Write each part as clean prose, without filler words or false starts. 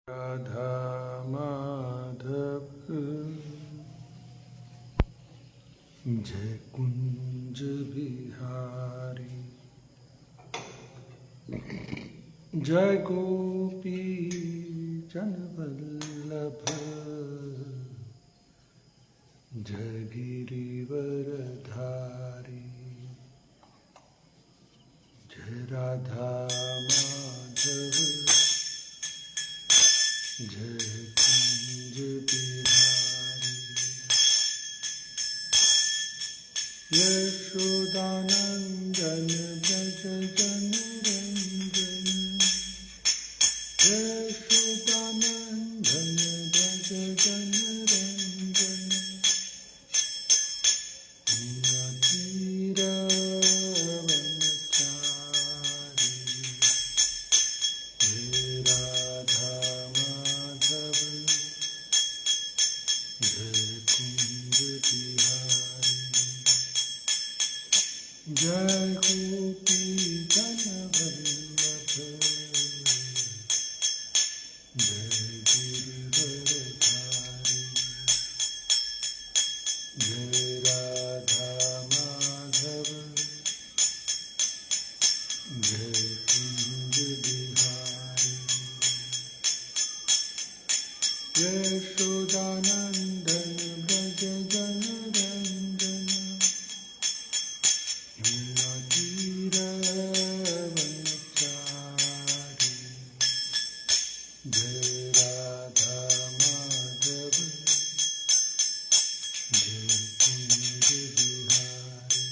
राधा माधव जय कुंज बिहारी जय गोपी जन वल्लभ जय गिरिवरधारी जय राधा माधव जय कुंज बिहारी यशोदानंदन व्रज जनरंजन यशोदानंदन व्रज जनरंजन तीरवनचारी जय राधा माधव जय कुंज बिहारी जय गोपी जन वल्लभ जय गिरिवरधारी जय राधा माधव जय कुंज बिहारी यशोदानंदन व्रज जनरंजन तीरवनचारी जय राधा माधव जय कुंज बिहारी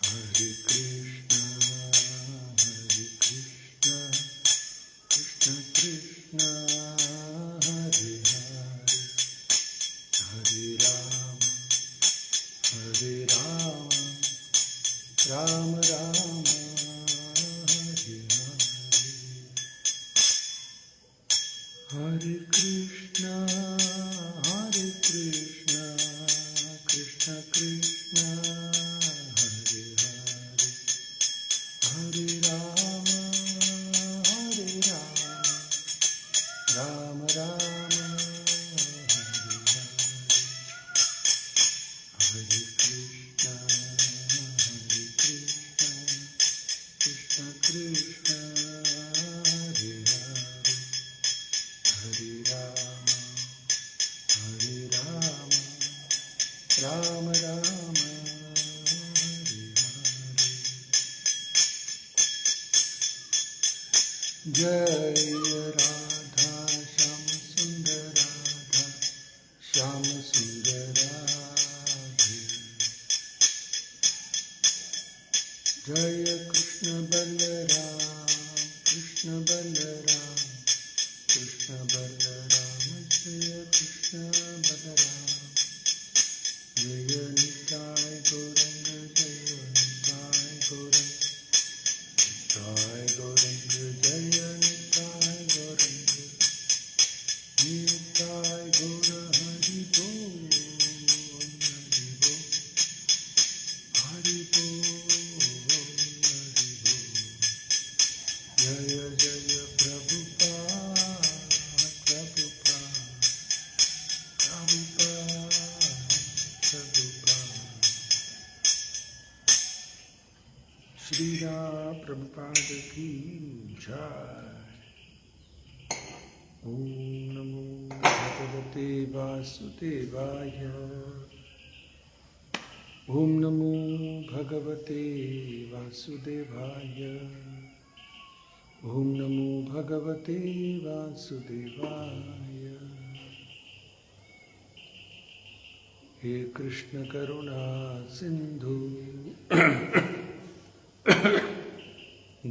हरे कृष्ण कृष्ण कृष्ण हरे हरे हरे राम राम राम हरे हरे हरे कृष्ण कृष्ण कृष्ण हरे हरे हरे राम राम राम हरे हरे हरे कृष्ण कृष्ण कृष्ण हरे हरे हरे राम राम राम हरे हरे जय राधा श्याम सुंदर राधा श्याम सुंदर राधे जय कृष्ण बलराम कृष्ण बलराम कृष्ण बलराम जय कृष्ण बलराम जय निताय गौरंग जय निताय गौरंग निताय गौरंग जय निताय गौरंग निताय गौर हरि बोल हरि बोल हरि बोल जय जय प्रभुपाद प्रभुपाद श्री राम प्रभुपाद की जय। ओम नमो भगवते वासुदेवाय ओम नमो भगवते वासुदेवाय ओम नमो भगवते वासुदेवाय हे कृष्ण करुणा सिंधु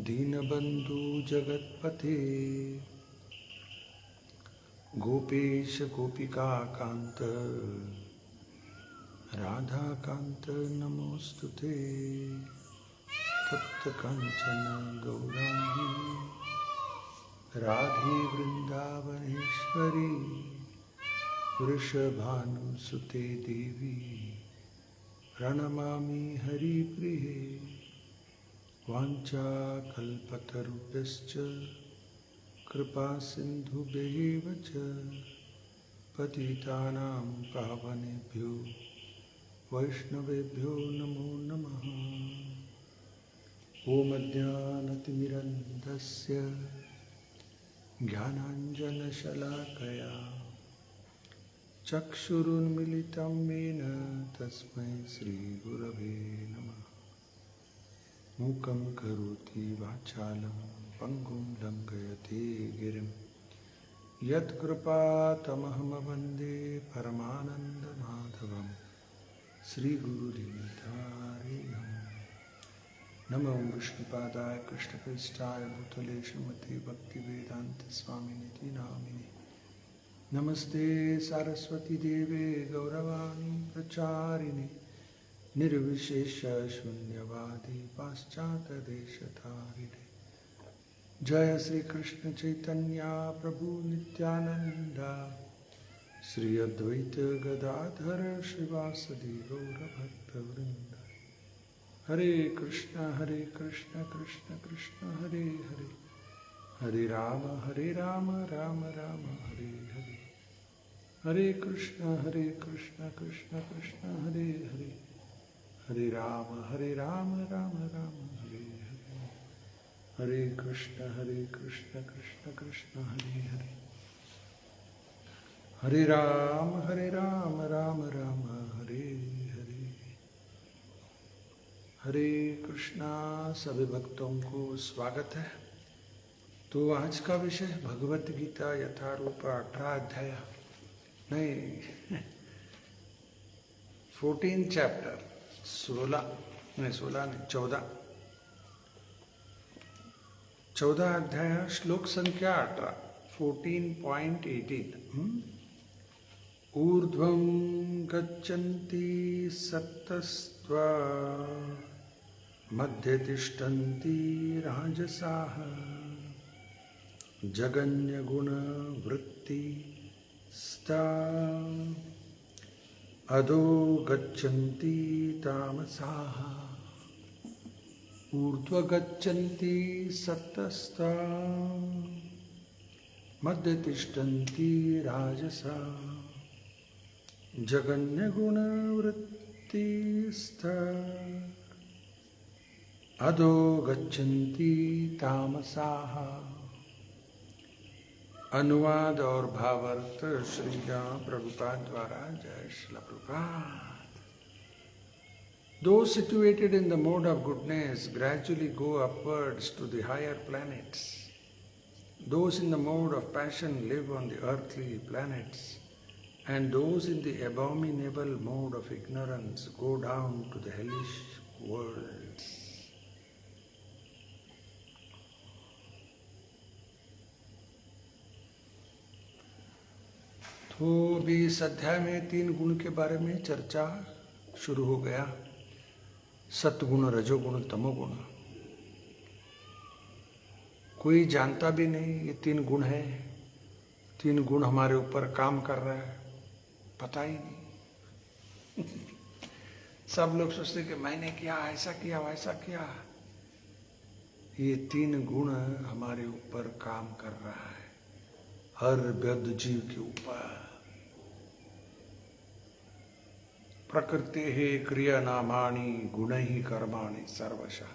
दीनबंधु जगतपते गोपेश गोपिका कांत राधा कांत नमोस्तुते तप्त कांचन गौरांगी राधे वृंदावनेश्वरी वृषभानुसुते देवी प्रणमामि हरिप्रिये वाञ्छाकल्पतरुभ्यश्च कृपासिन्धुभ्येव च पतितानां पावनेभ्यो वैष्णवेभ्यो नमो नमः। ॐ अज्ञानतिमिरन्धस्य ज्ञानाञ्जनशलाकया चक्षुरुन्मिलितं येन तस्मै श्रीगुरवे नमः। मूकं करोति वाचालं पङ्गुं लङ्घयते गिरिं यत्कृपातमहं वन्दे परमानन्दमाधवं श्रीगुरुलीलाधारिणम्। नमो विष्णुपादाय कृष्णप्रेष्ठाय भूतले श्रीमते भक्तिवेदान्तस्वामिनिति नामिने। नमस्ते सरस्वती देवे गौरवाणी प्रचारिणे निर्विशेष शून्यवादी पाश्चात्यदेशतारिणे। जय श्री कृष्ण चैतन्य प्रभु नित्यानंदा श्री अद्वैत गदाधर श्रीवासदि गौरभक्तवृंद। हरे कृष्ण कृष्ण कृष्ण हरे हरे, हरे राम राम राम हरे हरे। हरे कृष्ण कृष्ण कृष्ण हरे हरे, हरे राम राम राम हरे हरे। हरे कृष्ण कृष्ण कृष्ण हरे हरे, हरे राम राम राम हरे हरे। हरे कृष्णा। सभी भक्तों को स्वागत है। तो आज का विषय भगवत गीता यथारूप 18 अध्याय नहीं 14 चैप्टर 14 नहीं 14 अध्याय श्लोक संख्या 18 14.18। ऊर्ध्वं गच्छन्ति सत्तस्त्वा मध्ये तिष्ठन्ति राजसाः जगन्यगुणवृत्तिस्ता अधो गच्छन्ति तामसाः। ऊर्ध्व गच्छन्ति सत्तस्ता मध्ये तिष्ठन्ति राजसाः जगन्यगुणवृत्तिस्ता अधो गच्छन्ति तामसाः। अनुवाद और भावार्थ श्री प्रभुपाद द्वारा। जय Srila Prabhupada. Those situated in the mode of goodness gradually go upwards to the higher planets. Those in the mode of passion live on the earthly planets, and those in the abominable mode of ignorance go down to the hellish worlds. तो अभी इस अध्याय में 3 गुण के बारे में चर्चा शुरू हो गया। सत्गुण, रजोगुण, तमोगुण। कोई जानता भी नहीं ये 3 गुण है, 3 गुण हमारे ऊपर काम कर रहा है, पता ही नहीं। सब लोग सोचते कि मैंने किया, ऐसा किया, वैसा किया। ये 3 गुण हमारे ऊपर काम कर रहा है, हर बद्ध जीव के ऊपर। प्रकृते क्रिया नामानि गुणैः कर्माणि सर्वशः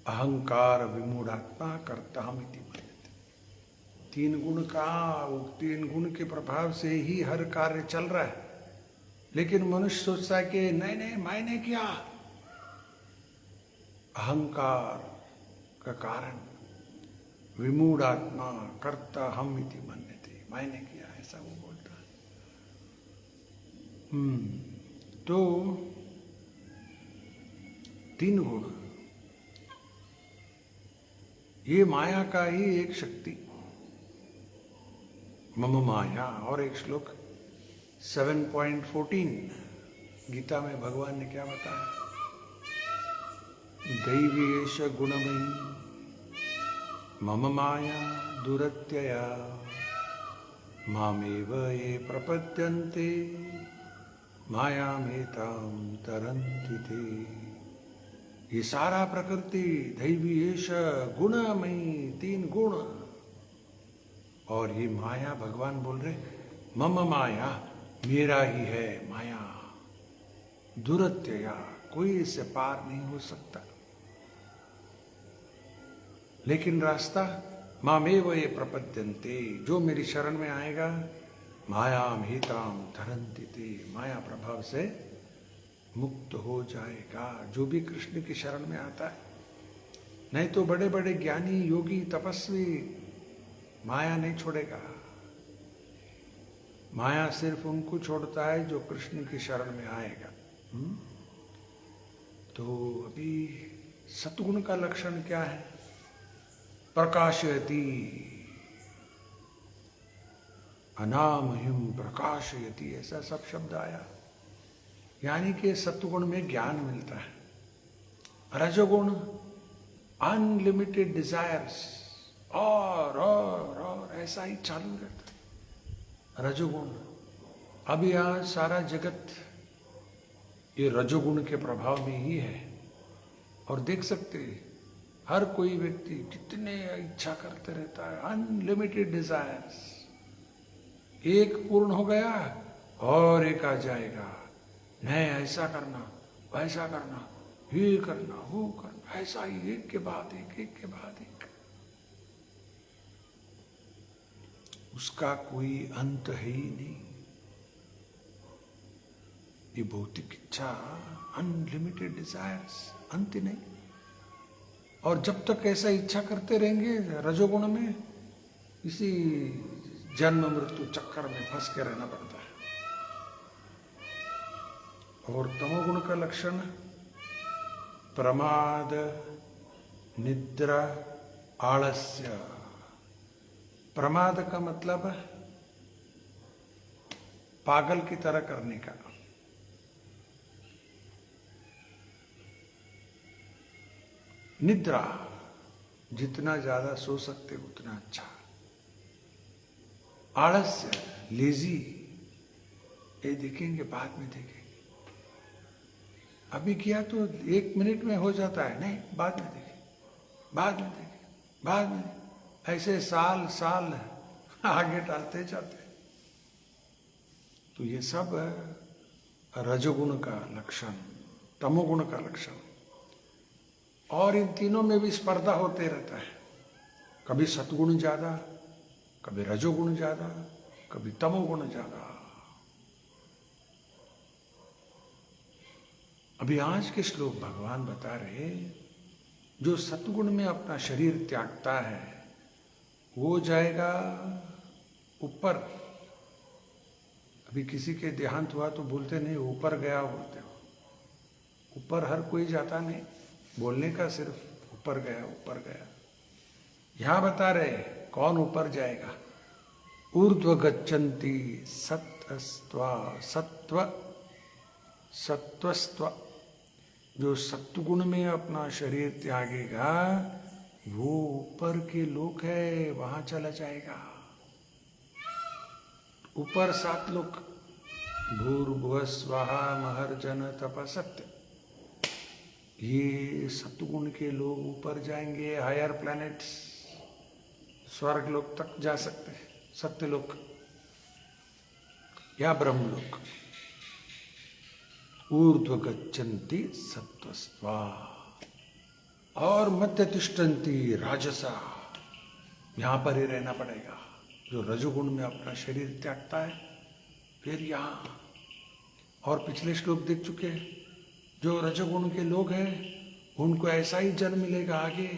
अहंकार विमूढ़ात्मा कर्ताहमिति मन्यते। 3 गुण का 3 गुण के प्रभाव से ही हर कार्य चल रहा है, लेकिन मनुष्य सोचता है कि नहीं मैंने किया। अहंकार का कारण विमूढ़ात्मा कर्ता हम इति मन्यते, मैंने किया, ऐसा वो बोलता है। तो 3 गुण, ये माया का ही एक शक्ति, मम माया। और एक श्लोक 7.14 गीता में भगवान ने क्या बताया? दैवी एष गुणमयी मम माया दुरत्यया मामेव ये प्रपद्यन्ते मायामेतां तरन्ति ते। ये सारा प्रकृति दैवी एष गुणमयी, 3 गुण। और ये माया, भगवान बोल रहे मम माया, मेरा ही है माया, दुरत्यया, कोई इससे पार नहीं हो सकता। लेकिन रास्ता मामेव ये प्रपद्यन्ते, जो मेरी शरण में आएगा, मायाम हिताम धरन्ति ते, माया प्रभाव से मुक्त हो जाएगा। जो भी कृष्ण की शरण में आता है, नहीं तो बड़े बड़े ज्ञानी, योगी, तपस्वी माया नहीं छोड़ेगा। माया सिर्फ उनको छोड़ता है जो कृष्ण की शरण में आएगा। तो अभी सतगुण का लक्षण क्या है? प्रकाशयति, अनामहिम प्रकाशयति, ऐसा सब शब्द आया। यानी कि सत्वगुण में ज्ञान मिलता है। रजोगुण अनलिमिटेड डिजायर्स, और ऐसा ही चालू रहता है। रजोगुण, अब यहाँ सारा जगत ये रजोगुण के प्रभाव में ही है। और देख सकते हैं हर कोई व्यक्ति कितने इच्छा करते रहता है, अनलिमिटेड डिजायर्स। एक पूर्ण हो गया और एक आ जाएगा, नहीं ऐसा करना, वैसा करना, ये करना, वो करना, ऐसा ही एक के बाद एक, एक के बाद एक। उसका कोई अंत है ही नहीं। ये भौतिक इच्छा, अनलिमिटेड डिजायर्स, अंत ही नहीं। और जब तक ऐसा इच्छा करते रहेंगे रजोगुण में, इसी जन्म मृत्यु चक्कर में फंस के रहना पड़ता है। और तमोगुण का लक्षण प्रमाद, निद्रा, आलस्य। प्रमाद का मतलब पागल की तरह करने का। निद्रा, जितना ज्यादा सो सकते उतना अच्छा। आलस्य, लेजी, ये देखेंगे बाद में देखेंगे, अभी किया तो 1 मिनट में हो जाता है, नहीं बाद में देखें, बाद में देखें, बाद में, ऐसे साल साल आगे टालते जाते। तो ये सब रजोगुण का लक्षण, तमोगुण का लक्षण। और इन तीनों में भी स्पर्धा होते रहता है, कभी सतगुण ज्यादा, कभी रजोगुण ज्यादा, कभी तमोगुण ज्यादा। अभी आज के श्लोक भगवान बता रहे, जो सतगुण में अपना शरीर त्यागता है वो जाएगा ऊपर। अभी किसी के देहांत हुआ तो बोलते नहीं ऊपर गया, बोलते हो। ऊपर हर कोई जाता नहीं, बोलने का सिर्फ ऊपर गया, ऊपर गया। यहां बता रहे कौन ऊपर जाएगा। ऊर्ध्व गच्छन्ति सत्स्त्वा, सत्व, सत्वस्त्व। जो सत्वगुण में अपना शरीर त्यागेगा वो ऊपर के लोक है, वहां चला जाएगा। ऊपर 7 लोक, भूर्भुवः स्वहा महर्जन तप सत्य। ये सत्वगुण के लोग ऊपर जाएंगे, हायर प्लैनेट्स, स्वर्ग लोक तक जा सकते हैं, सत्यलोक या ब्रह्मलोक। ऊर्ध्व गच्छन्ति सत्वस्त्वा। और मध्य तिष्ठन्ति राजसा, यहां पर ही रहना पड़ेगा। जो रजोगुण में अपना शरीर त्यागता है फिर यहां। और पिछले श्लोक देख चुके हैं, जो रजोगुण के लोग हैं उनको ऐसा ही जन्म मिलेगा आगे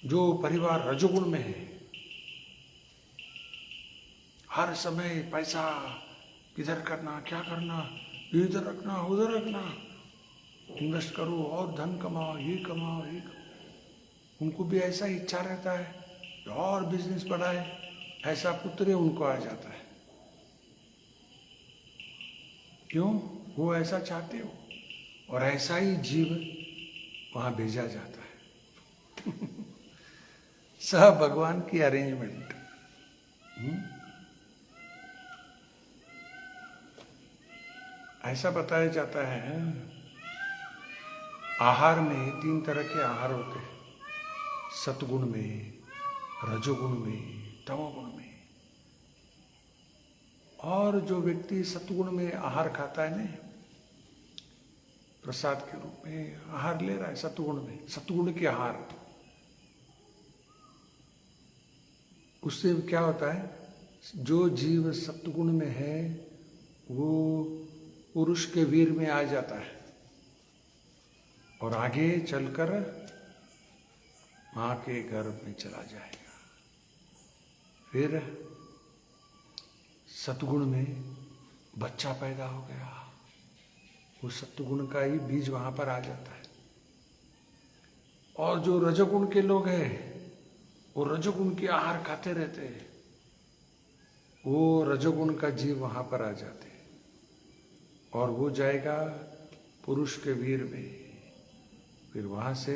जो परिवार रजोगुण में है। हर समय पैसा किधर करना, क्या करना, इधर रखना, उधर रखना, इन्वेस्ट करो और धन कमाओ, ये कमाओ, ये कमाओ। उनको भी ऐसा ही इच्छा रहता है और बिजनेस बढ़ाए, ऐसा पुत्र उनको आ जाता है। क्यों? वो ऐसा चाहते हो और ऐसा ही जीव वहां भेजा जाता है। सब भगवान की अरेंजमेंट। ऐसा बताया जाता है आहार में 3 तरह के आहार होते हैं, सतगुण में, रजोगुण में, तमोगुण में। और जो व्यक्ति सतगुण में आहार खाता है ना, प्रसाद के रूप में आहार ले रहा है सतगुण में, सतगुण के आहार, उससे क्या होता है, जो जीव सतगुण में है वो पुरुष के वीर में आ जाता है और आगे चलकर मां के गर्भ में चला जाएगा। फिर सतगुण में बच्चा पैदा हो गया, वो सत्वगुण का ही बीज वहां पर आ जाता है। और जो रजोगुण के लोग हैं वो रजोगुण के आहार खाते रहते हैं, वो रजोगुण का जीव वहां पर आ जाते हैं और वो जाएगा पुरुष के वीर में, फिर वहां से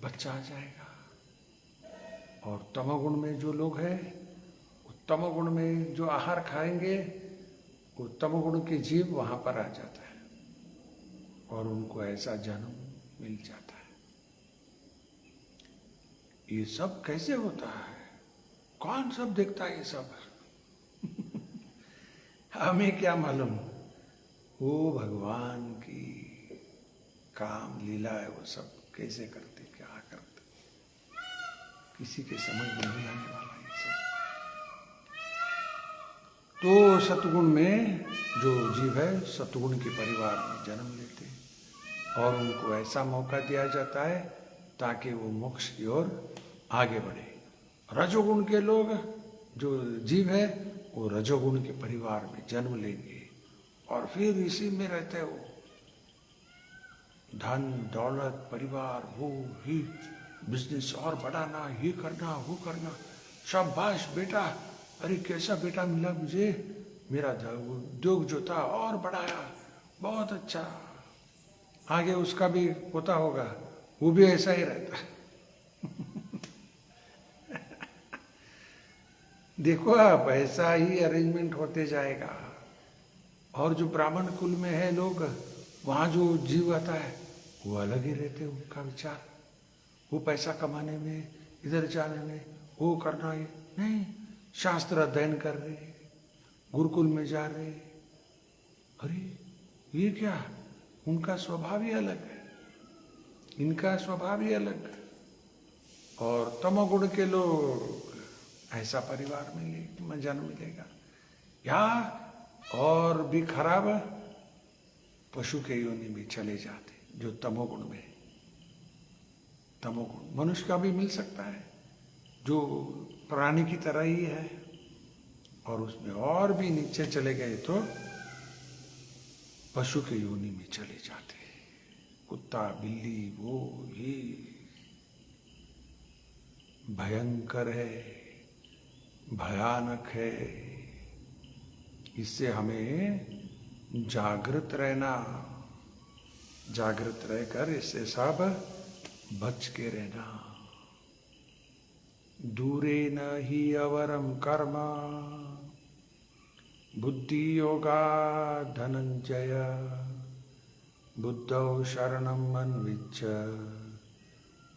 बच्चा आ जाएगा। और तमोगुण में जो लोग हैं, तमोगुण में जो आहार खाएंगे वो तमोगुण के जीव वहां पर आ जाता है और उनको ऐसा जन्म मिल जाता है। ये सब कैसे होता है, कौन सब देखता है ये सब? हमें क्या मालूम, वो भगवान की काम लीला है, वो सब कैसे करते क्या करते, किसी के समझ में नहीं आने वाला ये सब। तो सतगुण में जो जीव है सतगुण के परिवार में जन्म लेते हैं और उनको ऐसा मौका दिया जाता है ताकि वो मोक्ष की ओर आगे बढ़े। रजोगुण के लोग जो जीव है वो रजोगुण के परिवार में जन्म लेंगे और फिर इसी में रहते हो, धन दौलत परिवार, वो ही बिजनेस और बढ़ाना, ये करना वो करना, शाबाश बेटा, अरे कैसा बेटा मिला मुझे, मेरा उद्योग जो था और बढ़ाया, बहुत अच्छा। आगे उसका भी पोता होगा, वो भी ऐसा ही रहता है। देखो आप, ऐसा ही अरेंजमेंट होते जाएगा। और जो ब्राह्मण कुल में है लोग, वहाँ जो जीव आता है वो अलग ही रहते, उनका विचार, वो पैसा कमाने में, इधर जाने में, वो करना, ये नहीं, शास्त्र अध्ययन कर रहे, गुरुकुल में जा रहे। अरे ये क्या, उनका स्वभाव ही अलग है, इनका स्वभाव ही अलग। और तमोगुण के लोग ऐसा परिवार में जन्म मिलेगा, या और भी खराब पशु के योनि में चले जाते जो तमोगुण में। तमोगुण मनुष्य का भी मिल सकता है जो प्राणी की तरह ही है, और उसमें और भी नीचे चले गए तो पशु के योनि में चले जाते, कुत्ता बिल्ली, वो ये भयंकर है, भयानक है। इससे हमें जागृत रहना, जागृत रहकर इससे सब बच के रहना। दूरे न ही अवरम कर्म बुद्धि योगा धनंजय बुद्धौ शरणम अन्विच्छ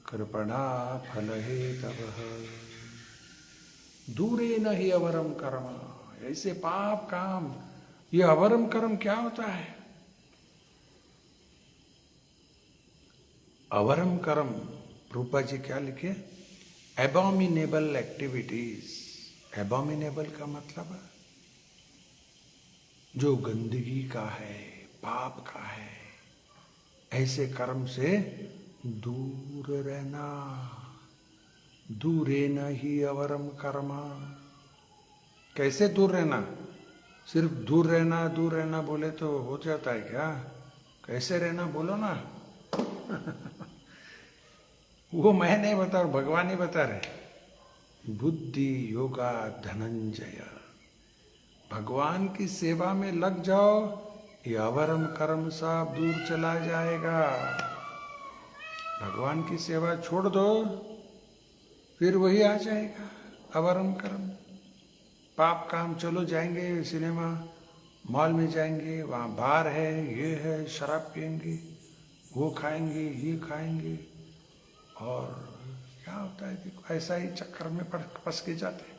कृपणा फल हेतवः। दूरे न ही अवरम कर्म, ऐसे पाप काम, ये अवरम कर्म क्या होता है? अवरम कर्म, रूपा जी क्या लिखे? एबॉमिनेबल एक्टिविटीज। एबॉमिनेबल का मतलब जो गंदगी का है, पाप का है, ऐसे कर्म से दूर रहना। दूरे न ही अवरम कर्म, कैसे दूर रहना? सिर्फ दूर रहना बोले तो हो जाता है क्या? कैसे रहना बोलो ना। वो मैं नहीं बता रहा, भगवान ही बता रहे। बुद्धि योगा धनंजय, भगवान की सेवा में लग जाओ, ये अवरम कर्म सब दूर चला जाएगा। भगवान की सेवा छोड़ दो, फिर वही आ जाएगा अवरम कर्म। पाप काम, चलो जाएंगे सिनेमा, मॉल में जाएंगे, वहाँ बार है, ये है, शराब पियेंगे, वो खाएंगे, ये खाएंगे, और क्या होता है कि ऐसा ही चक्कर में फंस के जाते हैं।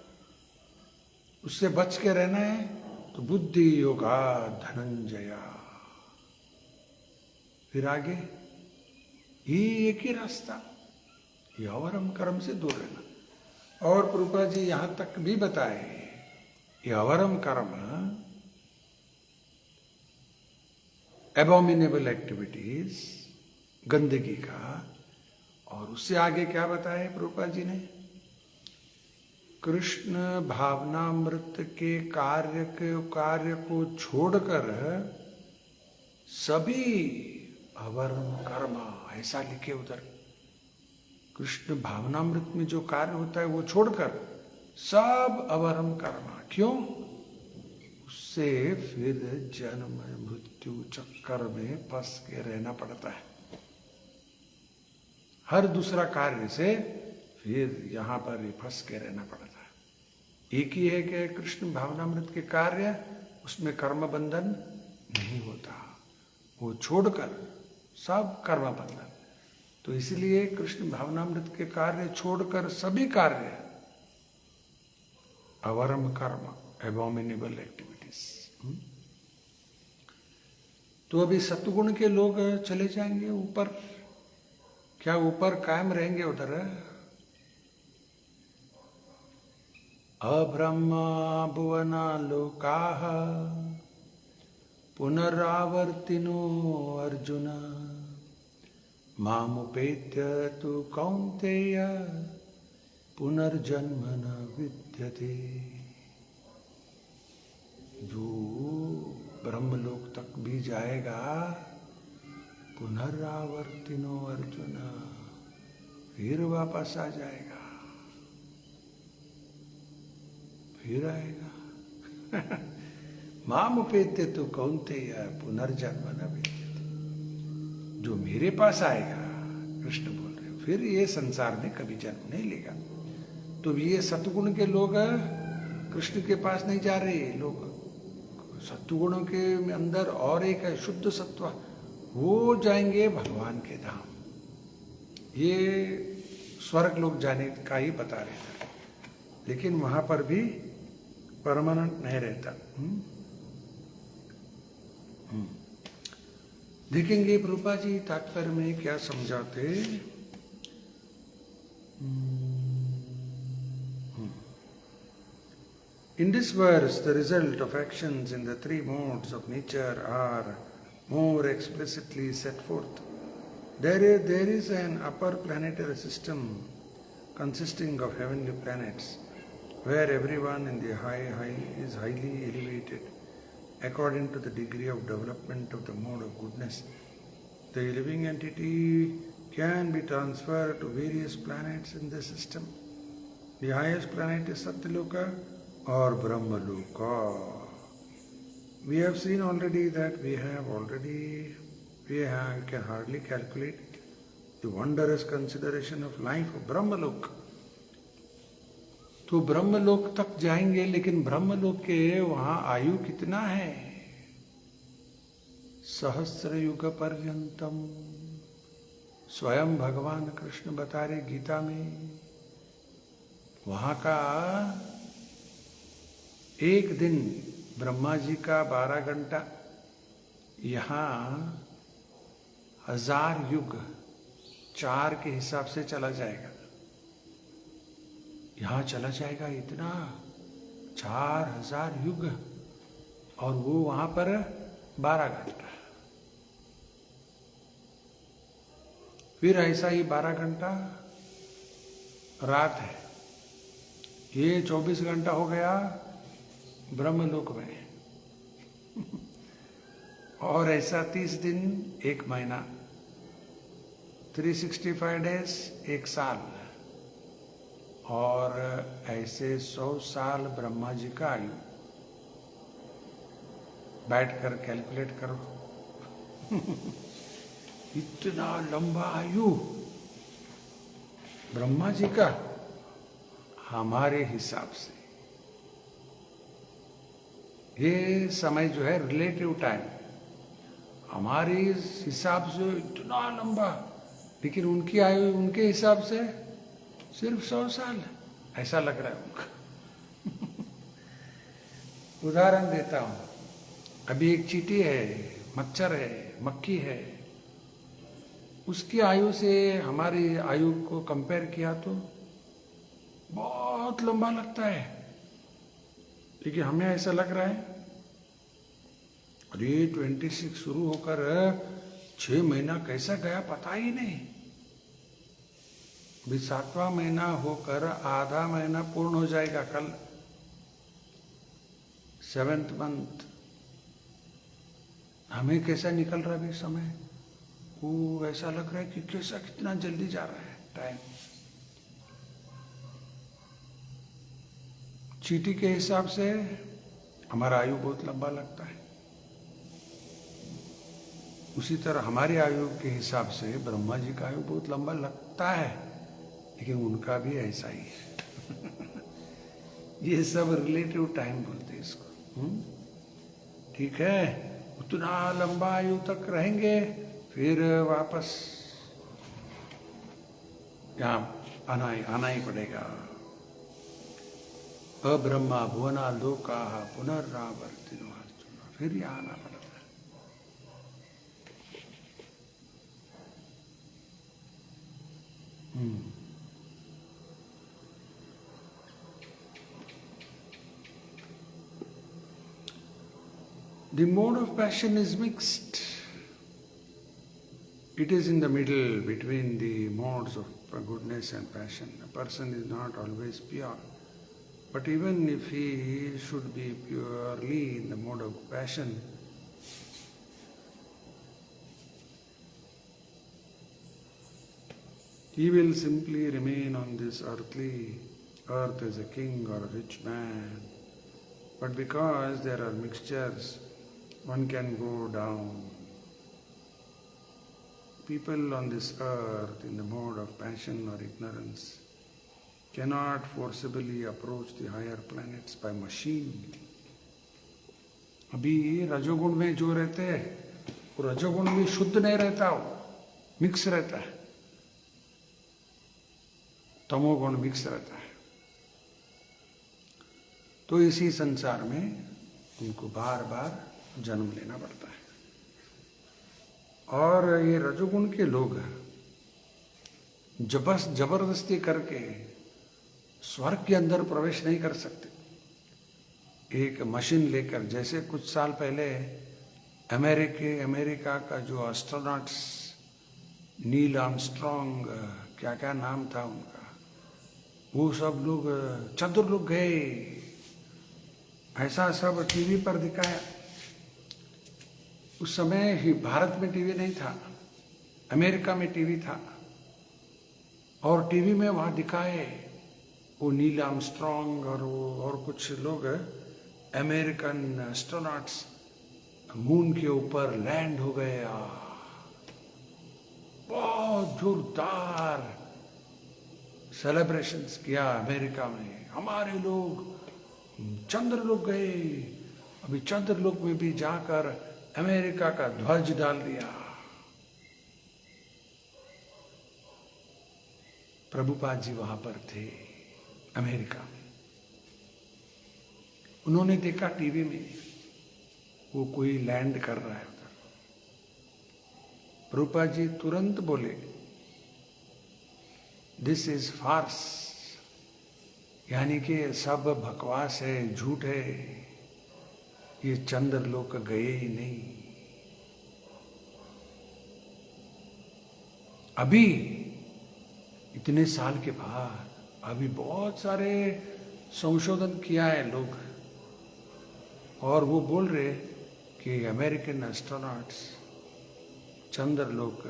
उससे बच के रहना है तो बुद्धि योगा धनंजया। फिर आगे ये एक ही रास्ता, ये अवरम कर्म से दूर रहना। और प्रभुपाद जी यहां तक भी बताए, ये अवरम कर्म, एबोमिनेबल एक्टिविटीज, गंदगी का, और उससे आगे क्या बताया प्रभुपाद जी ने, कृष्ण भावनामृत के कार्य को छोड़कर सभी अवरम कर्म, ऐसा लिखे उधर। कृष्ण भावनामृत में जो कार्य होता है वो छोड़कर सब अवरम कर्म। क्यों? उससे फिर जन्म मृत्यु चक्कर में फंस के रहना पड़ता है। हर दूसरा कार्य से फिर यहां पर ही फंस के रहना पड़ता है। एक ही है कि कृष्ण भावनामृत के कार्य, उसमें कर्म बंधन नहीं होता, वो छोड़कर सब कर्म बंधन। तो इसलिए कृष्ण भावनामृत के कार्य छोड़कर सभी कार्य अवरम कर्म, एबोमिनेबल एक्टिविटीज। तो अभी सत्गुण के लोग चले जाएंगे ऊपर, क्या ऊपर कायम रहेंगे उधर? अब्रह्मा भुवना लोकाः पुनरावर्तिनो अर्जुन मामुपेत्य तु कौन्तेय पुनर्जन्म न विद्यते। जो ब्रह्मलोक तक भी जाएगा, पुनरावर्तिनो अर्जुन, फिर वापस आ जाएगा, फिर आएगा। मामुपेत्य तु कौन्तेय पुनर्जन्म न विद्यते। जो मेरे पास आएगा, कृष्ण बोल रहे हो, फिर ये संसार में कभी जन्म नहीं लेगा। तो ये सत्गुण के लोग कृष्ण के पास नहीं जा रहे लोग। सत्गुणों के अंदर और एक है शुद्ध सत्व, वो जाएंगे भगवान के धाम। ये स्वर्ग लोग जाने का ही बता रहे थे, लेकिन वहां पर भी परमानेंट नहीं रहता। देखेंगे प्रभुपाद जी तात्पर्य में क्या समझाते। In this verse, the result of actions in the three modes of nature are more explicitly set forth. There is an upper planetary system consisting of heavenly planets, where everyone in the high is highly elevated according to the degree of development of the mode of goodness. The living entity can be transferred to various planets in the system. The highest planet is Satyaloka or Brahmaloka. We have seen already that we can hardly calculate the wondrous consideration of life of Brahmaloka. तो ब्रह्मलोक तक जाएंगे, लेकिन ब्रह्मलोक के वहां आयु कितना है? सहस्र युग पर्यंतम। स्वयं भगवान कृष्ण बता रहे गीता में, वहां का एक दिन ब्रह्मा जी का 12 घंटा, यहाँ 1000 युग 4 के हिसाब से चला जाएगा। यहाँ चला जाएगा इतना 4000 युग, और वो वहां पर 12 घंटा। फिर ऐसा ही 12 घंटा रात है, ये 24 घंटा हो गया ब्रह्मलोक में। और ऐसा 30 दिन 1 महीना, 365 डेज 1 साल, और ऐसे 100 साल ब्रह्मा जी का आयु। बैठकर कैलकुलेट करो। इतना लंबा आयु ब्रह्मा जी का हमारे हिसाब से। ये समय जो है रिलेटिव टाइम, हमारे हिसाब से इतना लंबा, लेकिन उनकी आयु उनके हिसाब से सिर्फ 100 साल ऐसा लग रहा है उनका। उदाहरण देता हूँ, अभी एक चींटी है, मच्छर है, मक्खी है, उसकी आयु से हमारी आयु को कंपेयर किया तो बहुत लंबा लगता है, लेकिन हमें ऐसा लग रहा है अरे 26 शुरू होकर 6 महीना कैसा गया पता ही नहीं। अभी 7वां महीना होकर आधा महीना पूर्ण हो जाएगा कल, 7th मंथ। हमें कैसा निकल रहा है अभी समय, वो ऐसा लग रहा है कि कैसा कितना जल्दी जा रहा है टाइम। चींटी के हिसाब से हमारा आयु बहुत लंबा लगता है, उसी तरह हमारी आयु के हिसाब से ब्रह्मा जी का आयु बहुत लंबा लगता है, लेकिन उनका भी ऐसा ही है। ये सब रिलेटिव टाइम बोलते हैं इसको। ठीक है, उतना लंबा आयु तक रहेंगे, फिर वापस यहाँ आना ही पड़ेगा। अब्रह्मा भुवना लोका पुनर्रावर्तिनो अर्जुन, फिर यहाँ आना पड़ता है। The mode of passion is mixed. It is in the middle between the modes of goodness and passion. A person is not always pure, but even if he should be purely in the mode of passion, he will simply remain on this earth as a king or a rich man. But because there are mixtures, one can go down. People on this earth in the mode of passion or ignorance cannot forcibly approach the higher planets by machine. अभी रजोगुण में जो रहते हैं, वो रजोगुण भी शुद्ध नहीं रहता, वो मिक्स रहता है, तमोगुण मिक्स रहता है। तो इसी संसार में उनको बार बार जन्म लेना पड़ता है। और ये रजोगुण के लोग जबरदस्ती करके स्वर्ग के अंदर प्रवेश नहीं कर सकते। एक मशीन लेकर, जैसे कुछ साल पहले अमेरिका का जो एस्ट्रोनॉट्स नील आर्मस्ट्रॉन्ग, क्या क्या नाम था उनका, वो सब लोग चंद्र लोग गए, ऐसा सब टीवी पर दिखाया। उस समय ही भारत में टीवी नहीं था, अमेरिका में टीवी था, और टीवी में वहाँ दिखाए वो नील आर्मस्ट्रॉन्ग और कुछ लोग अमेरिकन एस्ट्रोनॉट्स मून के ऊपर लैंड हो गए। बहुत जोरदार सेलिब्रेशंस किया अमेरिका में, हमारे लोग चंद्र लोग गए। अभी चंद्र लोक में भी जाकर अमेरिका का ध्वज डाल दिया। प्रभुपाद जी वहां पर थे अमेरिका में, उन्होंने देखा टीवी में वो कोई लैंड कर रहा है उधर। प्रभुपाद जी तुरंत बोले, दिस इज फार्स, यानी कि सब बकवास है, झूठ है, ये चंद्र लोक गए ही नहीं। अभी इतने साल के बाद अभी बहुत सारे संशोधन किया है लोग, और वो बोल रहे कि अमेरिकन एस्ट्रोनॉट्स चंद्र लोक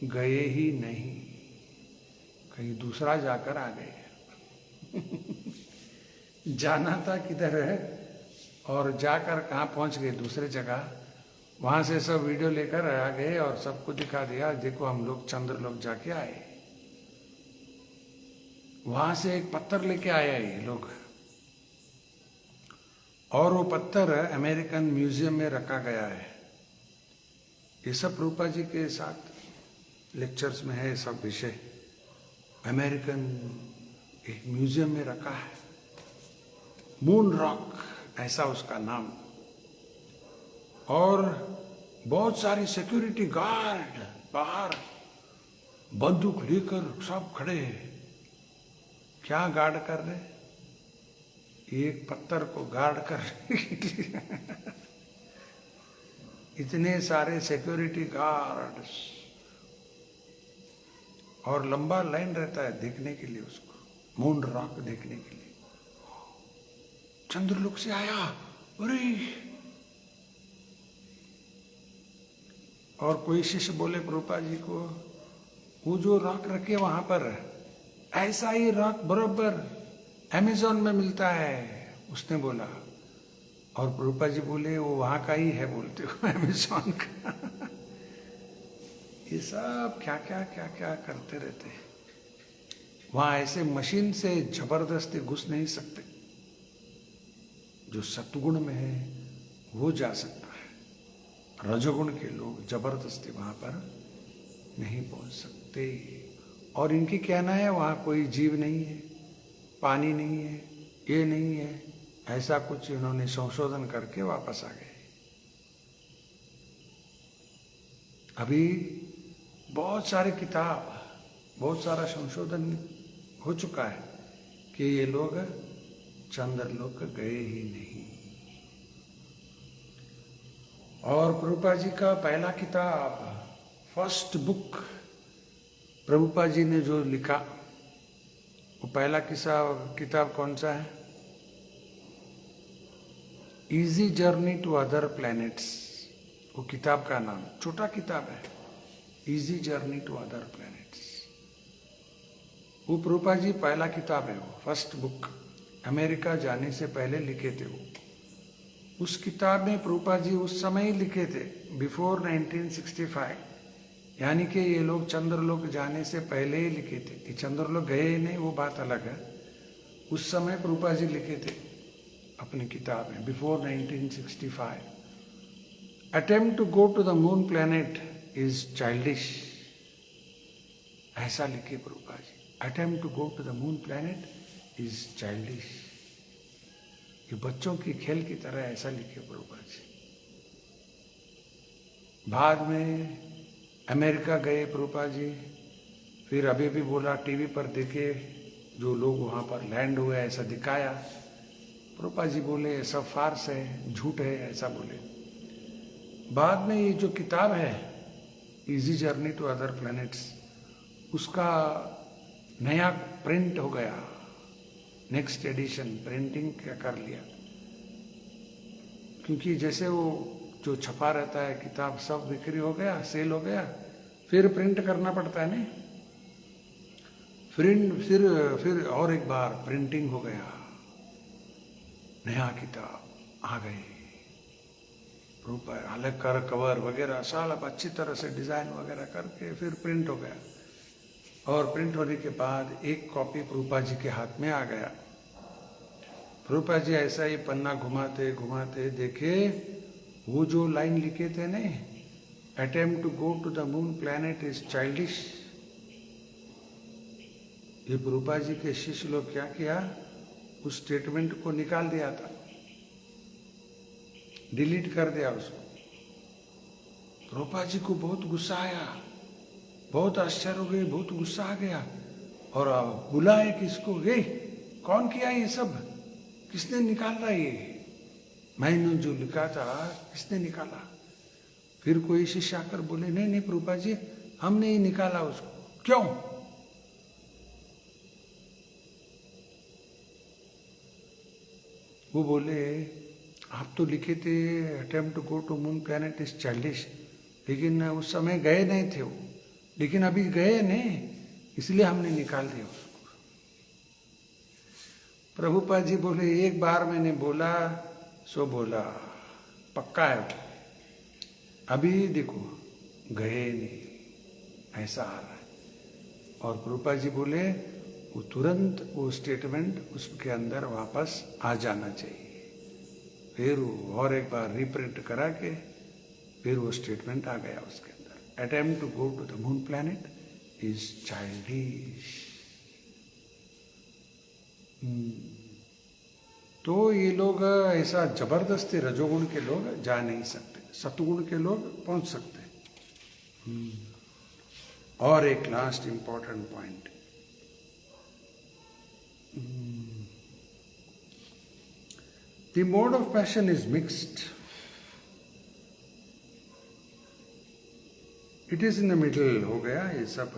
गए ही नहीं, कहीं दूसरा जाकर आ गए। जाना था किधर है और जाकर कहाँ पहुंच गए, दूसरे जगह। वहां से सब वीडियो लेकर आ गए और सबको दिखा दिया, देखो हम लोग चंद्र लोक जाके आए। वहां से एक पत्थर लेके आया ये लोग, और वो पत्थर अमेरिकन म्यूजियम में रखा गया है। ये सब प्रभुपा जी के साथ लेक्चर्स में है सब विषय। अमेरिकन एक म्यूजियम में रखा है, मून रॉक ऐसा उसका नाम, और बहुत सारी सिक्योरिटी गार्ड बाहर बंदूक लेकर सब खड़े हैं। क्या गार्ड कर रहे? एक पत्थर को गार्ड कर रहे। इतने सारे सिक्योरिटी गार्ड्स, और लंबा लाइन रहता है देखने के लिए उसको, मून रॉक देखने के लिए। चंद्रलोक से आया, अरे! और कोई शिष्य बोले प्रभुपाद जी को, वो जो रॉक रखे वहां पर ऐसा ही रॉक बराबर अमेज़न में मिलता है, उसने बोला। और प्रभुपाद जी बोले वो वहां का ही है बोलते हो, अमेज़न का। ये सब क्या क्या क्या क्या करते रहते हैं। वहां ऐसे मशीन से जबरदस्ती घुस नहीं सकते। जो सत्गुण में है वो जा सकता है, रजोगुण के लोग जबरदस्ती वहां पर नहीं पहुंच सकते। और इनकी कहना है वहां कोई जीव नहीं है, पानी नहीं है, ये नहीं है, ऐसा कुछ इन्होंने संशोधन करके वापस आ गए। अभी बहुत सारे किताब, बहुत सारा संशोधन हो चुका है कि ये लोग चंद्रलोक गए ही नहीं। और प्रभुपाद जी का पहला किताब, फर्स्ट बुक प्रभुपाद जी ने जो लिखा, वो पहला किताब कौन सा है? Easy journey to other planets, वो किताब का नाम। छोटा किताब है, easy journey to other planets. वो प्रभुपाद जी पहला किताब है, वो फर्स्ट बुक, अमेरिका जाने से पहले लिखे थे वो। उस किताब में प्रभुपाद जी उस समय ही लिखे थे, बिफोर 1965, यानी कि ये लोग चंद्रलोक जाने से पहले ही लिखे थे। कि चंद्रलोक गए नहीं वो बात अलग है, उस समय प्रभुपाद जी लिखे थे अपनी किताब में, before 1965। Attempt to go to the moon planet is childish, ऐसा लिखे Prabhupada ji. Attempt to go to the moon planet is childish, ये बच्चों की खेल की तरह, ऐसा लिखे प्रभुपाद जी। बाद में अमेरिका गए प्रभुपाद जी, फिर अभी भी बोला, टीवी पर देखे जो लोग वहाँ पर लैंड हुए ऐसा दिखाया। प्रभुपाद जी बोले सब फार्स है, झूठ है, ऐसा बोले। बाद में ये जो किताब है easy journey to other planets, उसका नया प्रिंट हो गया, नेक्स्ट एडिशन प्रिंटिंग क्या कर लिया। क्योंकि जैसे वो जो छपा रहता है किताब सब बिक्री हो गया, सेल हो गया, फिर प्रिंट करना पड़ता है नहीं, फिर और एक बार प्रिंटिंग हो गया, नया किताब आ गई, अलग कर कवर वगैरह सब अच्छी तरह से डिजाइन वगैरह करके फिर प्रिंट हो गया। और प्रिंट होने के बाद एक कॉपी प्रभुपाद जी के हाथ में आ गया। प्रभुपाद जी ऐसा ही पन्ना घुमाते घुमाते देखे, वो जो लाइन लिखे थे ने, attempt to go to the moon planet is childish, ये प्रभुपाद जी के शिष्य लोग क्या किया, उस स्टेटमेंट को निकाल दिया था, डिलीट कर दिया उसको। प्रभुपाद जी को बहुत गुस्सा आया, बहुत आश्चर्य हो गए, बहुत गुस्सा आ गया। और बुलाए किसको, ये कौन किया ये सब, किसने निकाला ये, मैंने जो लिखा था किसने निकाला। फिर कोई शिष्य आकर बोले, नहीं नहीं प्रभुपाद जी, हमने ही निकाला उसको। क्यों? वो बोले, आप तो लिखे थे attempt to go to moon planet is childish, लेकिन उस समय गए नहीं थे वो, लेकिन अभी गए नहीं, इसलिए हमने निकाल दिया उसको। प्रभुपाद जी बोले, एक बार मैंने बोला सो बोला, पक्का है वो, अभी देखो गए नहीं, ऐसा आ रहा है। और प्रभुपाद जी बोले, वो तुरंत वो स्टेटमेंट उसके अंदर वापस आ जाना चाहिए। फिर वो और एक बार रिप्रिंट करा के फिर वो स्टेटमेंट आ गया उसके अंदर, attempt to go to the moon planet is childish. तो ये लोग ऐसा जबरदस्ती रजोगुण के लोग जा नहीं सकते, सतगुण के लोग पहुंच सकते। और एक last important point, the mode of passion is mixed, it is in the middle हो गया ये सब।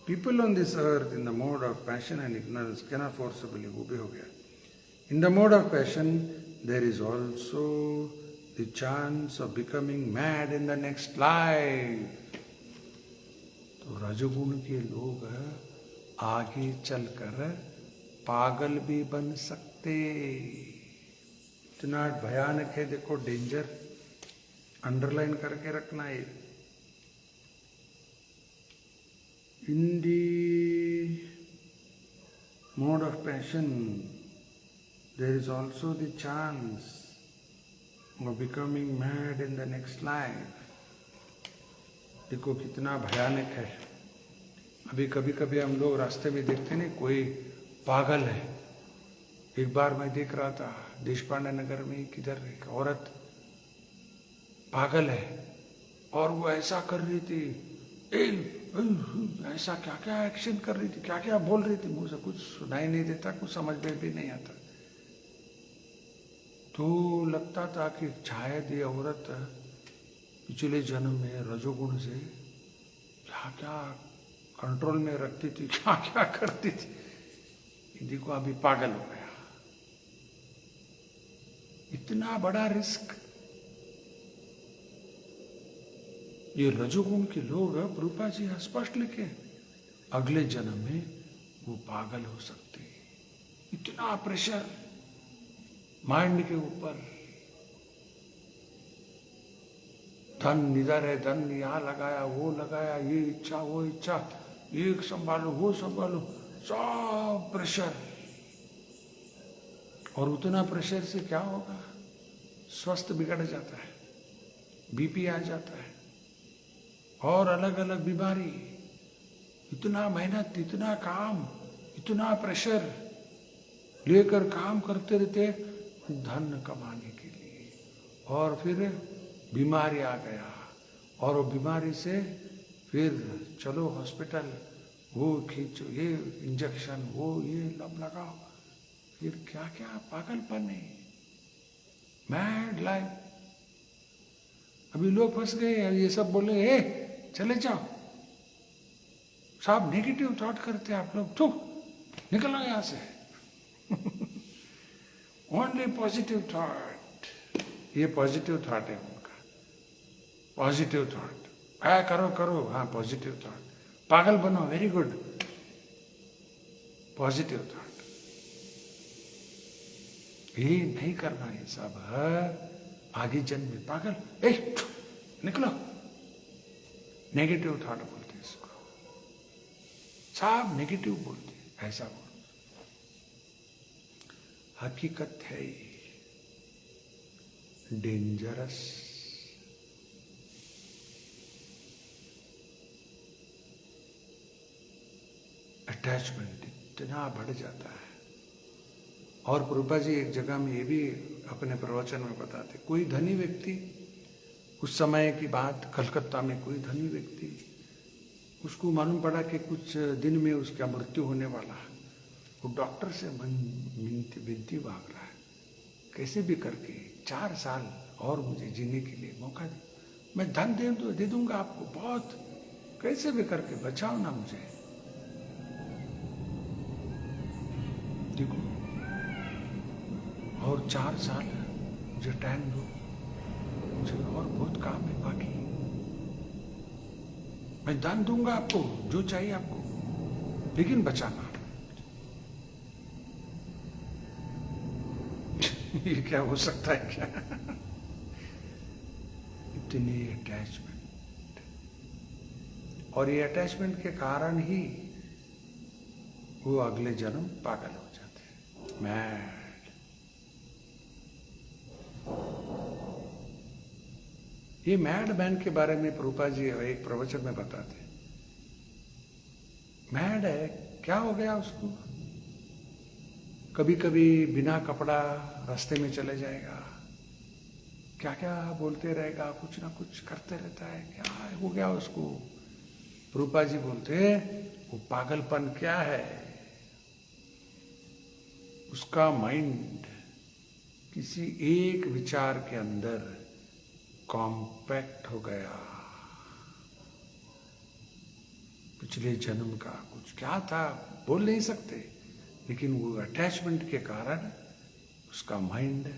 People on this earth in the mode of passion and ignorance cannot forcibly, वो भी हो गया। In the mode of passion there is also the chance of becoming mad in the next life. तो रजोगुण के लोग आगे चलकर पागल भी बन सकते। इतना भयानक है, देखो डेंजर, अंडरलाइन करके रखना है। In the mode of passion there is also the chance of becoming mad in the next life. देखो कितना भयानक है। अभी कभी कभी हम लोग रास्ते में देखते नहीं, कोई पागल है। एक बार मैं देख रहा था देशपांडे नगर में, किधर एक औरत पागल है और वो ऐसा कर रही थी, ऐसा क्या क्या एक्शन कर रही थी, क्या क्या बोल रही थी, मुझे कुछ सुनाई नहीं देता, कुछ समझ में भी नहीं आता। तो लगता था कि शायद ये औरत पिछले जन्म में रजोगुण से क्या क्या कंट्रोल में रखती थी, क्या क्या करती थी, हिंदी को अभी पागल हो गया। इतना बड़ा रिस्क। ये रजोगुण के लोग, प्रभुपाद जी स्पष्ट लिखे, अगले जन्म में वो पागल हो सकते। इतना प्रेशर माइंड के ऊपर, धन इधर है, धन यहाँ लगाया, वो लगाया, ये इच्छा वो इच्छा, ये संभालो वो संभालो, सब प्रेशर। और उतना प्रेशर से क्या होगा, स्वास्थ्य बिगड़ जाता है, बीपी आ जाता है और अलग अलग बीमारी। इतना मेहनत, इतना काम, इतना प्रेशर लेकर काम करते रहते धन कमाने के लिए, और फिर बीमारी आ गया, और वो बीमारी से फिर चलो हॉस्पिटल, वो खींचो, ये इंजेक्शन, वो ये लब लगाओ, फिर क्या क्या पागलपन है, मैड लाइफ। अभी लोग फंस गए, ये सब बोले ए चले जाओ, सब नेगेटिव थॉट करते हैं आप लोग, तो निकलो यहां से। ओनली पॉजिटिव थॉट, ये पॉजिटिव थॉट है उनका, पॉजिटिव थॉट। करो करो, हाँ पॉजिटिव थॉट, पागल बनो, वेरी गुड, पॉजिटिव थॉट। ये नहीं करना, ये सब है आगे जन्म में पागल, निकलो, नेगेटिव थॉट बोलते हैं इसको, सब नेगेटिव बोलते हैं, ऐसा बोल। हकीकत है डेंजरस। अटैचमेंट इतना बढ़ जाता है। और प्रभुपाद जी एक जगह में ये भी अपने प्रवचन में बताते, कोई धनी व्यक्ति, उस समय की बात, कलकत्ता में कोई धनी व्यक्ति, उसको मालूम पड़ा कि कुछ दिन में उसका मृत्यु होने वाला है। वो डॉक्टर से विनती मांग रहा है, कैसे भी करके 4 साल और मुझे जीने के लिए मौका दे, मैं धन दे दूंगा आपको, बहुत, कैसे भी करके बचाओ ना मुझे। देखो, और 4 साल मुझे टाइम दो, मुझे और बहुत काम है बाकी, मैं दान दूंगा आपको जो चाहिए आपको, लेकिन बचाना। ये क्या हो सकता है क्या? इतनी अटैचमेंट, और ये अटैचमेंट के कारण ही वो अगले जन्म पागल हो जाते हैं, मैड। ये मैड मैन के बारे में प्रभुपाद जी एक प्रवचन में बताते, मैड है, क्या हो गया उसको, कभी कभी बिना कपड़ा रास्ते में चले जाएगा, क्या क्या बोलते रहेगा, कुछ ना कुछ करते रहता है, क्या हो गया उसको। प्रभुपाद जी बोलते वो पागलपन क्या है, उसका माइंड किसी एक विचार के अंदर कॉम्पैक्ट हो गया। पिछले जन्म का कुछ क्या था बोल नहीं सकते, लेकिन वो अटैचमेंट के कारण उसका माइंड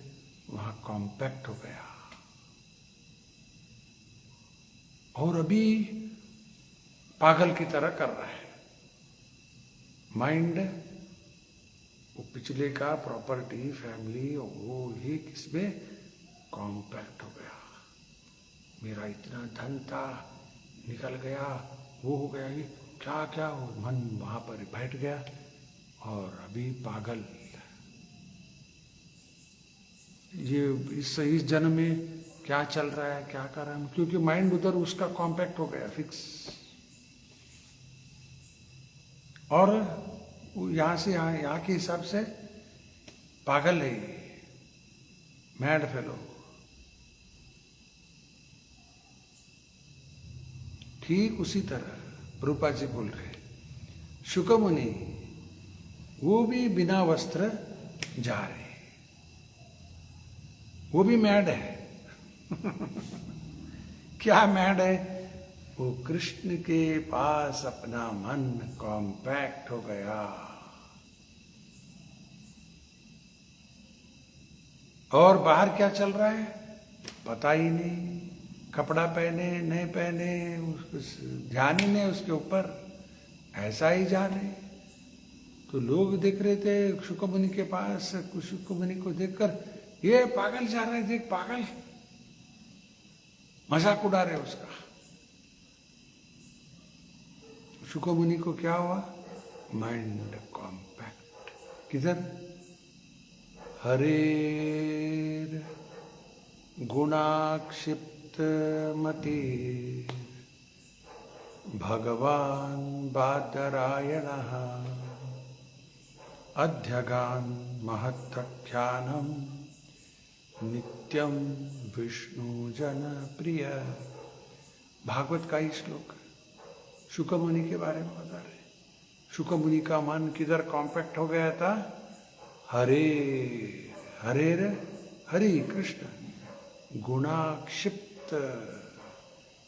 वहां कॉम्पैक्ट हो गया। और अभी पागल की तरह कर रहा है माइंड, वो पिछले का प्रॉपर्टी फैमिली वो ही किसमें कॉम्पैक्ट हो गया। मेरा इतना धन था निकल गया, वो हो गया, ये क्या क्या हो, मन वहां पर बैठ गया और अभी पागल। ये इस जन्म में क्या चल रहा है, क्या कर रहा है, क्योंकि माइंड उधर उसका कॉम्पैक्ट हो गया फिक्स। और यहां से यहाँ के हिसाब से पागल है, मैड फेलो। ठीक उसी तरह प्रभुपाद जी बोल रहे, शुक मुनि वो भी बिना वस्त्र जा रहे, वो भी मैड है। क्या मैड है, वो कृष्ण के पास अपना मन कॉम्पैक्ट हो गया। और बाहर क्या चल रहा है पता ही नहीं, कपड़ा पहने नहीं पहने ध्यान ही नहीं उसके ऊपर, ऐसा ही जाने। तो लोग देख रहे थे शुक मुनि के पास, शुक मुनि को देखकर ये पागल जा रहे, देख पागल, मजाक उड़ा रहे उसका। शुक मुनि को क्या हुआ, माइंड कॉम्पैक्ट, किधर, हरेर गुणाक्षिप्त मति भगवान बादरायणः अध्यगान महत्ख्यानम नित्यम विष्णु जन प्रिय। भागवत का ही श्लोक शुक मुनि के बारे में बता रहे। शुक मुनि का मन किधर कॉम्पैक्ट हो गया था, हरे हरेर हरि कृष्ण गुणाक्षिप्त,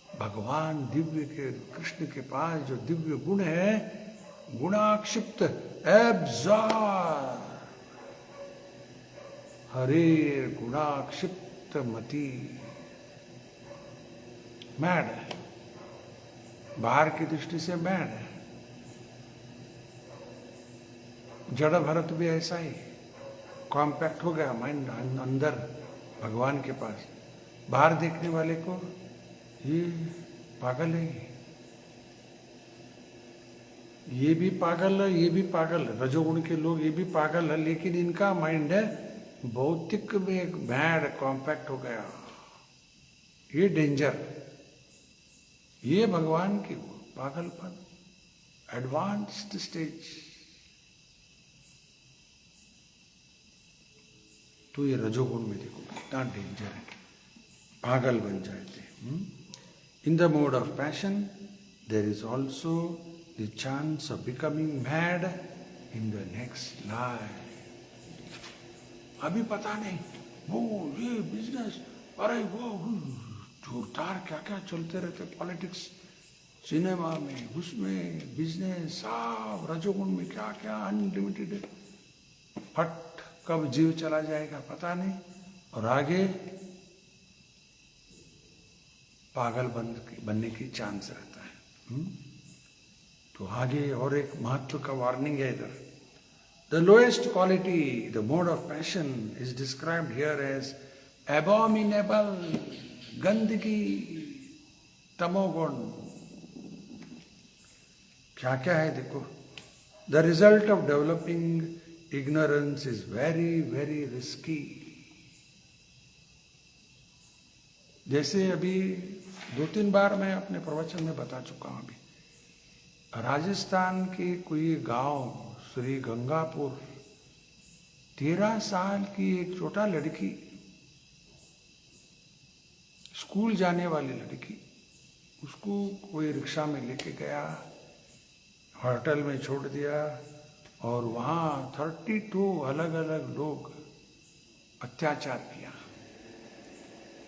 भगवान दिव्य के कृष्ण के पास जो दिव्य गुण है, गुणाक्षिप्त एब्जॉर्ब, हरे गुणाक्षिप्त मति, मैड है, बाहर की दृष्टि से मैड है। जड़ भरत भी ऐसा ही कॉम्पैक्ट हो गया माइंड अंदर भगवान के पास, बाहर देखने वाले को ये पागल है, ये भी पागल है, ये भी पागल है, रजोगुण के लोग ये भी पागल है, लेकिन इनका माइंड है भौतिक में एक मैड कॉम्पैक्ट हो गया। ये डेंजर, ये भगवान की पागलपन, एडवांस्ड स्टेज। तो ये रजोगुण में देखो कितना डेंजर है, पागल बन जाते हैं। In the mode of passion there is also the chance of becoming mad in the next life. अभी पता नहीं वो ये बिजनेस, अरे वो जोरदार क्या क्या चलते रहते, पॉलिटिक्स, सिनेमा में, उसमें बिजनेस, सब रजोगुण में क्या क्या अनलिमिटेड है, फट कब जीव चला जाएगा पता नहीं, और आगे पागल बनने की चांस रहता है। तो आगे और एक महत्व का वार्निंग है इधर। The lowest quality, the mode of passion is described here as abominable, गंदगी, तमोगुण। क्या क्या है देखो, the result of developing ignorance is very very risky. जैसे अभी 2-3 बार मैं अपने प्रवचन में बता चुका हूँ। अभी राजस्थान के कोई गांव श्री गंगापुर, 13 साल की एक छोटा लड़की, स्कूल जाने वाली लड़की, उसको कोई रिक्शा में लेके गया, होटल में छोड़ दिया और वहाँ 32 अलग अलग लोग अत्याचार किया।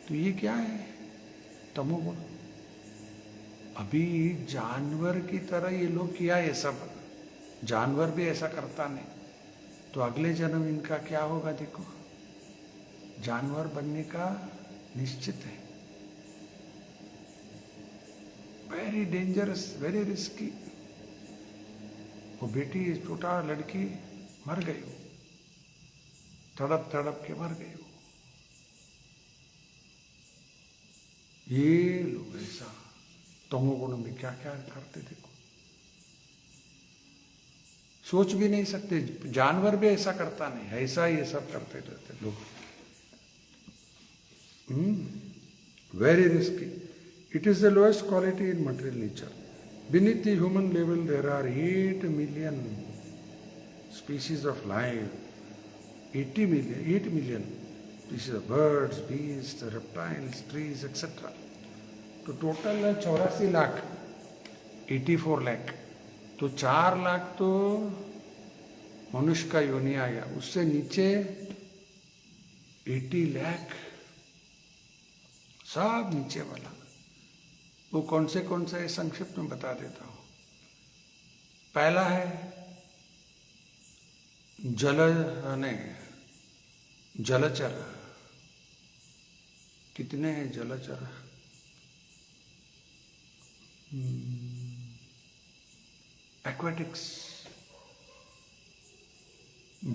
तो ये क्या है? तमोगुण। अभी जानवर की तरह ये लोग किया ये सब, जानवर भी ऐसा करता नहीं, तो अगले जन्म इनका क्या होगा? देखो, जानवर बनने का निश्चित है। Very dangerous, very risky. वो बेटी, छोटा लड़की मर गई, हो तड़प तड़प के मर गई। हो ये लोग ऐसा तमोगुण में क्या क्या करते, देखो, सोच भी नहीं सकते। जानवर भी ऐसा करता नहीं, ऐसा ये सब करते रहते लोग। Very risky. It is the lowest quality in material nature. Beneath the human level, there are 8 million species of life, 8 million species of birds, beasts, reptiles, trees, etc. तो टोटल 84 लाख, 84 लाख। तो 4 लाख तो मनुष्य का योनि आ गया, उससे नीचे 80 लाख सब नीचे वाला। वो कौन से संक्षिप्त में बता देता हूं। पहला है जलचर। कितने हैं जलचर? एक्वेटिक्स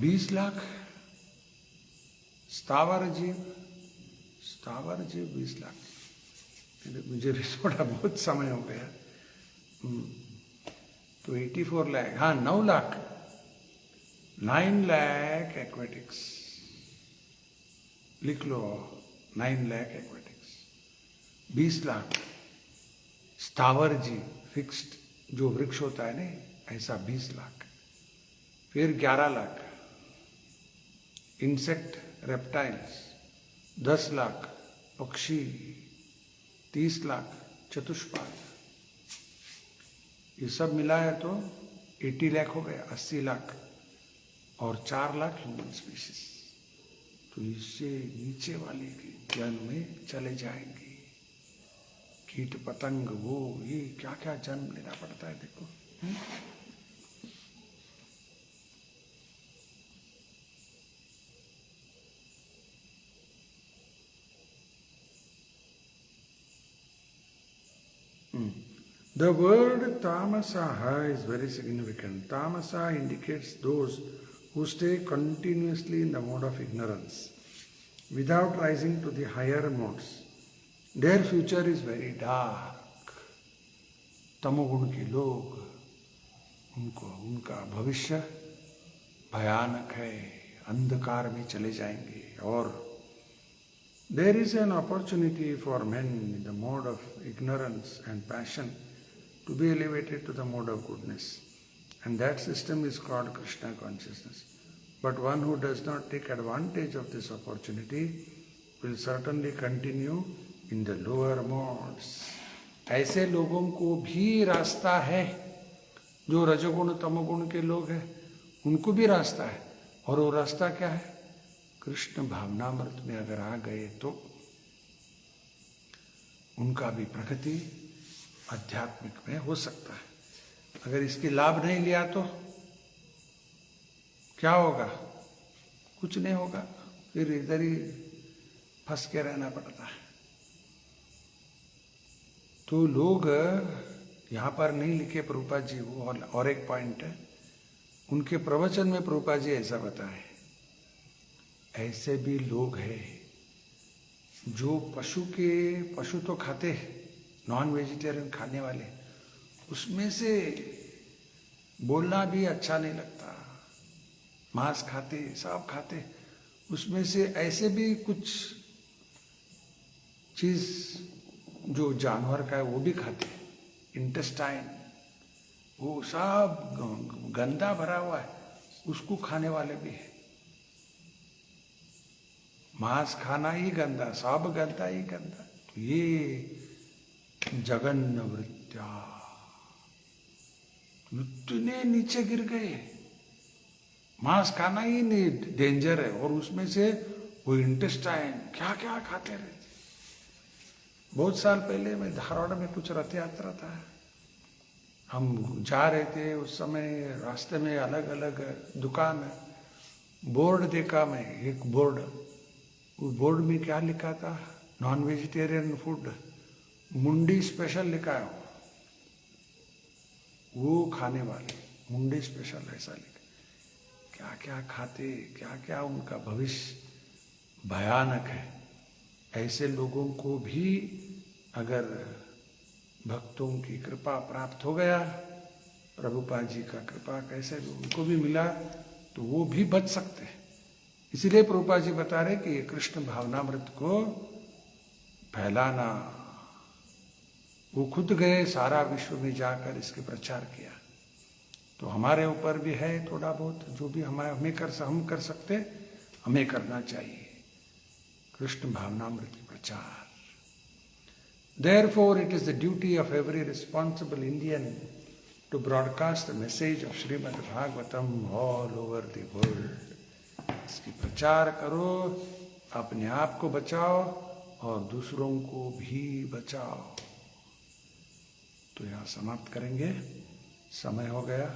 20 लाख। स्थावर जीव 20 लाख। मुझे थोड़ा बहुत समय हो गया। तो 84 लाख, हाँ 9 लाख, 9 लाख एक्वेटिक्स लिख लो। 9 लाख एक्वेटिक्स, 20 लाख स्थावर जीव, फिक्स्ड जो वृक्ष होता है ना, ऐसा 20 लाख। फिर 11 लाख इंसेक्ट रेप्टाइल्स, 10 लाख पक्षी, 30 लाख चतुष्पाद। ये सब मिला है तो 80 लाख हो गया, 80 लाख, और 4 लाख ह्यूमन स्पीशीज। तो इससे नीचे वाले के जन्म में चले जाएंगे। कीट पतंग, वो ये क्या क्या जन्म लेना पड़ता है, देखो। The word tamasaha is very significant. Tamasa indicates those who stay continuously in the mode of ignorance without rising to the higher modes. Their future is very dark. तमोगुण के लोग, उनका भविष्य भयानक है, अंधकार में चले जाएंगे। और there is an opportunity for men in the mode of ignorance and passion to be elevated to the mode of goodness, and that system is called Krishna consciousness. But one who does not take advantage of this opportunity will certainly continue in the lower modes. ऐसे लोगों को भी रास्ता है, जो रजोगुण तमोगुण के लोग हैं, उनको भी रास्ता है। और वो रास्ता क्या है? कृष्ण भावनामृत में अगर आ गए तो उनका भी प्रगति आध्यात्मिक में हो सकता है। अगर इसकी लाभ नहीं लिया तो क्या होगा? कुछ नहीं होगा, फिर इधर ही फंस के रहना पड़ता है। तो लोग यहाँ पर नहीं लिखे प्रभुपाद जी, वो और एक पॉइंट है उनके प्रवचन में। प्रभुपाद जी ऐसा बताए, ऐसे भी लोग हैं जो पशु तो खाते हैं, नॉन वेजिटेरियन खाने वाले, उसमें से बोलना भी अच्छा नहीं लगता। मांस खाते, सब खाते, उसमें से ऐसे भी कुछ चीज़ जो जानवर का है वो भी खाते हैं, इंटेस्टाइन, वो सब गंदा भरा हुआ है, उसको खाने वाले भी है। मांस खाना ही गंदा, सब गंदा ही गंदा। तो ये जगन्न वृत्या इतने नीचे गिर गए, मांस खाना ही नहीं डेंजर है, और उसमें से वो इंटेस्टाइन क्या क्या खाते रहते। बहुत साल पहले मैं धारवाड़ में कुछ रथ यात्रा था, हम जा रहे थे, उस समय रास्ते में अलग अलग दुकान, बोर्ड देखा मैं, एक बोर्ड, उस बोर्ड में क्या लिखा था, नॉन वेजिटेरियन फूड, मुंडी स्पेशल लिखा है, वो खाने वाले मुंडी स्पेशल ऐसा लिखा। क्या क्या खाते, क्या क्या उनका भविष्य भयानक है। ऐसे लोगों को भी अगर भक्तों की कृपा प्राप्त हो गया, प्रभुपाद जी का कृपा कैसे उनको भी मिला, तो वो भी बच सकते हैं। इसीलिए प्रभुपाद जी बता रहे कि ये कृष्ण भावनामृत को फैलाना, वो खुद गए सारा विश्व में जाकर इसके प्रचार किया। तो हमारे ऊपर भी है थोड़ा बहुत, जो भी हम कर सकते, हमें करना चाहिए कृष्ण भावनामृत की प्रचार। Therefore, it is the duty of every responsible Indian to broadcast the message of Srimad Bhagavatam all over the world. इसकी प्रचार करो, अपने आप को बचाओ और दूसरों को भी बचाओ। तो यहाँ समाप्त करेंगे, समय हो गया।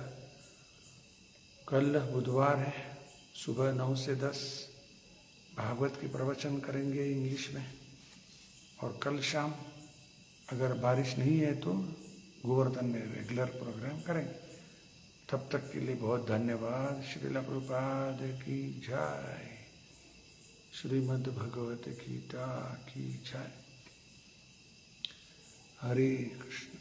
कल बुधवार है, सुबह 9 से 10 भागवत की प्रवचन करेंगे इंग्लिश में, और कल शाम अगर बारिश नहीं है तो गोवर्धन में रेगुलर प्रोग्राम करेंगे। तब तक के लिए बहुत धन्यवाद। श्रील प्रभुपाद की जय, श्रीमद् भगवत गीता की जय। हरे कृष्ण।